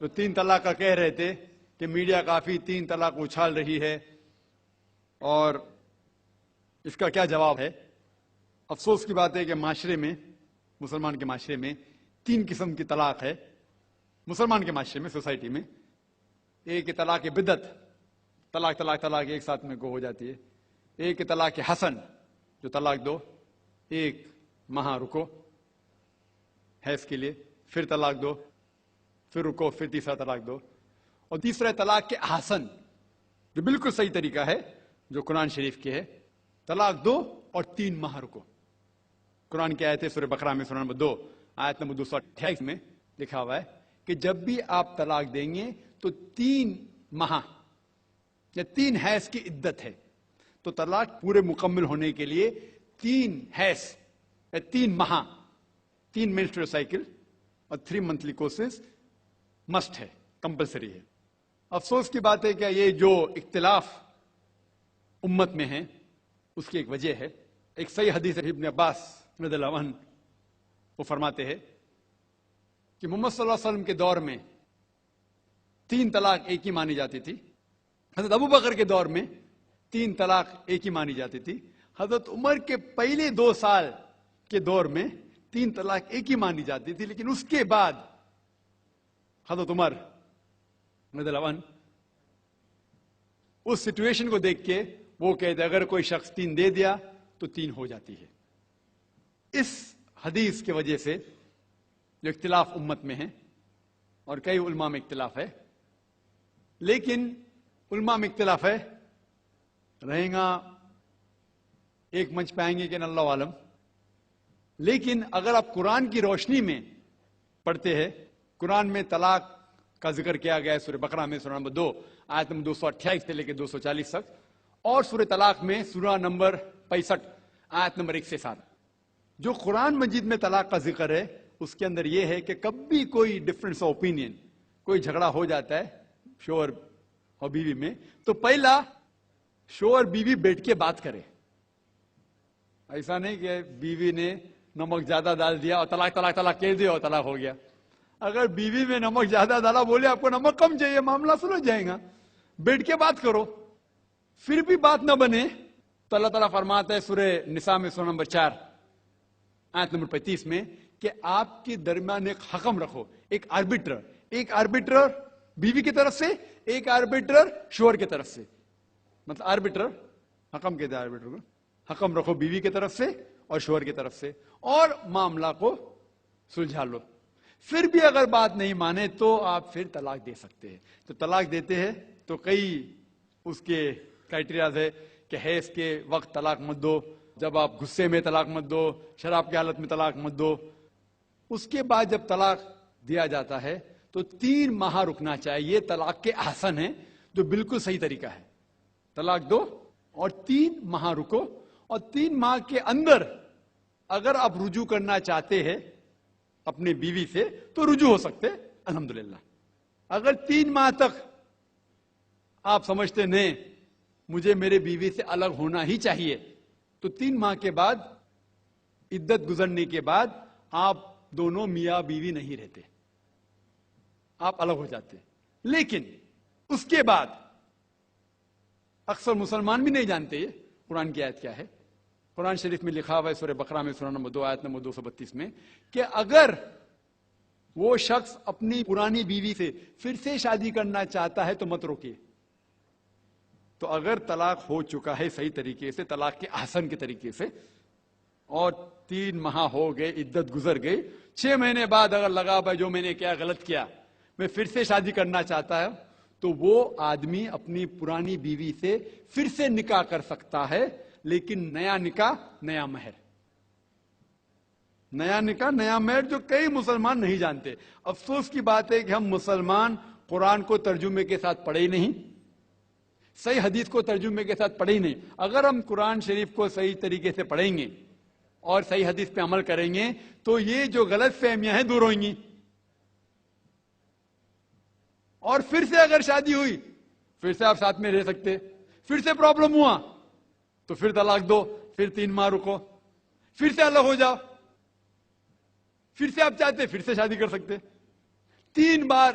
تو 3 طلاق کا کہہ رہے تھے کہ میڈیا کافی 3 طلاق اچھال رہی ہے، اور اس کا کیا جواب ہے؟ افسوس کی بات ہے کہ معاشرے میں، مسلمان کے معاشرے میں 3 قسم کی طلاق ہے۔ مسلمان کے معاشرے میں، سوسائٹی میں، ایک طلاق بدعت، طلاق طلاق طلاق ایک ساتھ میں ہو جاتی ہے۔ ایک طلاق حسن، جو طلاق دو، 1 ماہ رکو حیض کے لیے، پھر طلاق دو، پھر رکو، پھر تیسرا طلاق دو۔ اور تیسرا طلاق کے حسن، جو بالکل صحیح طریقہ ہے، جو قرآن شریف کے ہے، طلاق دو اور 3 ماہ رکو۔ قرآن کی آیت ہے سورہ بقرہ میں، سورہ نمبر 2 آیت نمبر 228 میں لکھا ہوا ہے کہ جب بھی آپ طلاق دیں گے تو 3 ماہ یا 3 حیض کی عدت ہے۔ تو طلاق پورے مکمل ہونے کے لیے 3 حیض یا 3 ماہ، 3 منسٹریل سائیکل اور 3 منتھلی کورسز مسٹ ہے، کمپلسری ہے۔ افسوس کی بات ہے کہ یہ جو اختلاف امت میں ہے، اس کی ایک وجہ ہے۔ ایک صحیح حدیث ہے، ابن عباس رضی اللہ عنہ وہ فرماتے ہیں کہ محمد صلی اللہ علیہ وسلم کے دور میں 3 طلاق ایک ہی مانی جاتی تھی۔ حضرت ابو بکر کے دور میں 3 طلاق ایک ہی مانی جاتی تھی۔ حضرت عمر کے پہلے 2 سال کے دور میں 3 طلاق ایک ہی مانی جاتی تھی، لیکن اس کے بعد حضرت عمر رضی اللہ عنہ اس سچویشن کو دیکھ کے وہ کہتے اگر کوئی شخص 3 دے دیا تو 3 ہو جاتی ہے۔ اس حدیث کی وجہ سے جو اختلاف امت میں ہے، اور کئی علماء میں اختلاف ہے، لیکن علماء میں اختلاف ہے، رہیں گا ایک منچ پائیں گے کہ اللہ عالم۔ لیکن اگر آپ قرآن کی روشنی میں پڑھتے ہیں، قرآن میں طلاق کا ذکر کیا گیا ہے سورہ بقرہ میں، سورہ نمبر 2 آیت نمبر 228 سے لے کے 240 تک، اور سورہ طلاق میں سورہ نمبر 65 آیت نمبر 1 سے 7۔ جو قرآن مجید میں طلاق کا ذکر ہے اس کے اندر یہ ہے کہ کبھی کوئی ڈفرنس آف اوپینین، کوئی جھگڑا ہو جاتا ہے شوہر اور بیوی میں، تو پہلا شوہر بیوی بیٹھ کے بات کرے۔ ایسا نہیں کہ بیوی نے نمک زیادہ ڈال دیا اور طلاق طلاق طلاق کہہ دیا اور طلاق ہو گیا۔ اگر بیوی میں نمک زیادہ ڈالا، بولے آپ کو نمک کم چاہیے، معاملہ سلجھ جائے گا، بیٹھ کے بات کرو۔ پھر بھی بات نہ بنے تو اللہ تعالیٰ فرماتا ہے سورہ نساء میں، سورہ نمبر 4 آیت نمبر 35 میں کہ آپ کے درمیان ایک حکم رکھو، ایک آربیٹر بیوی کی طرف سے، ایک آربیٹر شوہر کی طرف سے۔ مطلب آربیٹر، حکم کہتے ہیں آربیٹر کو، حکم رکھو بیوی کی طرف سے اور شوہر کی طرف سے، اور معاملہ کو سلجھا لو۔ پھر بھی اگر بات نہیں مانے تو آپ پھر طلاق دے سکتے ہیں۔ تو طلاق دیتے ہیں تو کئی اس کے کرائٹیریاز ہے کہ حیض کے وقت طلاق مت دو، جب آپ غصے میں طلاق مت دو، شراب کی حالت میں طلاق مت دو۔ اس کے بعد جب طلاق دیا جاتا ہے تو 3 ماہ رکنا چاہیے۔ طلاق کے احسن ہے، جو بالکل صحیح طریقہ ہے۔ طلاق دو اور 3 ماہ رکو، اور 3 ماہ کے اندر اگر آپ رجوع کرنا چاہتے ہیں اپنے بیوی سے تو رجوع ہو سکتے، الحمدللہ۔ اگر 3 ماہ تک آپ سمجھتے نہیں مجھے میرے بیوی سے الگ ہونا ہی چاہیے، تو 3 ماہ کے بعد، عدت گزرنے کے بعد، آپ دونوں میاں بیوی نہیں رہتے، آپ الگ ہو جاتے۔ لیکن اس کے بعد اکثر مسلمان بھی نہیں جانتے یہ قرآن کی آیت کیا ہے۔ قرآن شریف میں لکھا ہوا ہے سورہ بقرہ میں، سورہ نمبر 2 آیت نمبر 232 میں کہ اگر وہ شخص اپنی پرانی بیوی سے پھر سے شادی کرنا چاہتا ہے تو مت روکیے۔ تو اگر طلاق ہو چکا ہے صحیح طریقے سے، طلاق کے احسن کے طریقے سے، اور 3 ماہ ہو گئے، عدت گزر گئی، 6 مہینے بعد اگر لگا بھائی جو میں نے کیا غلط کیا، میں پھر سے شادی کرنا چاہتا ہوں، تو وہ آدمی اپنی پرانی بیوی سے پھر سے نکاح کر سکتا ہے، لیکن نیا نکاح نیا مہر، نیا نکاح نیا مہر، جو کئی مسلمان نہیں جانتے۔ افسوس کی بات ہے کہ ہم مسلمان قرآن کو ترجمے کے ساتھ پڑھے ہی نہیں، صحیح حدیث کو ترجمے کے ساتھ پڑھے ہی نہیں۔ اگر ہم قرآن شریف کو صحیح طریقے سے پڑھیں گے اور صحیح حدیث پہ عمل کریں گے تو یہ جو غلط فہمیاں ہیں دور ہوئیں گی۔ اور پھر سے اگر شادی ہوئی، پھر سے آپ ساتھ میں رہ سکتے، پھر سے پرابلم ہوا تو پھر طلاق دو، پھر 3 ماہ رکو، پھر سے الگ ہو جاؤ، پھر سے آپ چاہتے پھر سے شادی کر سکتے۔ 3 بار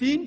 3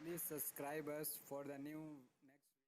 Please subscribe us for the new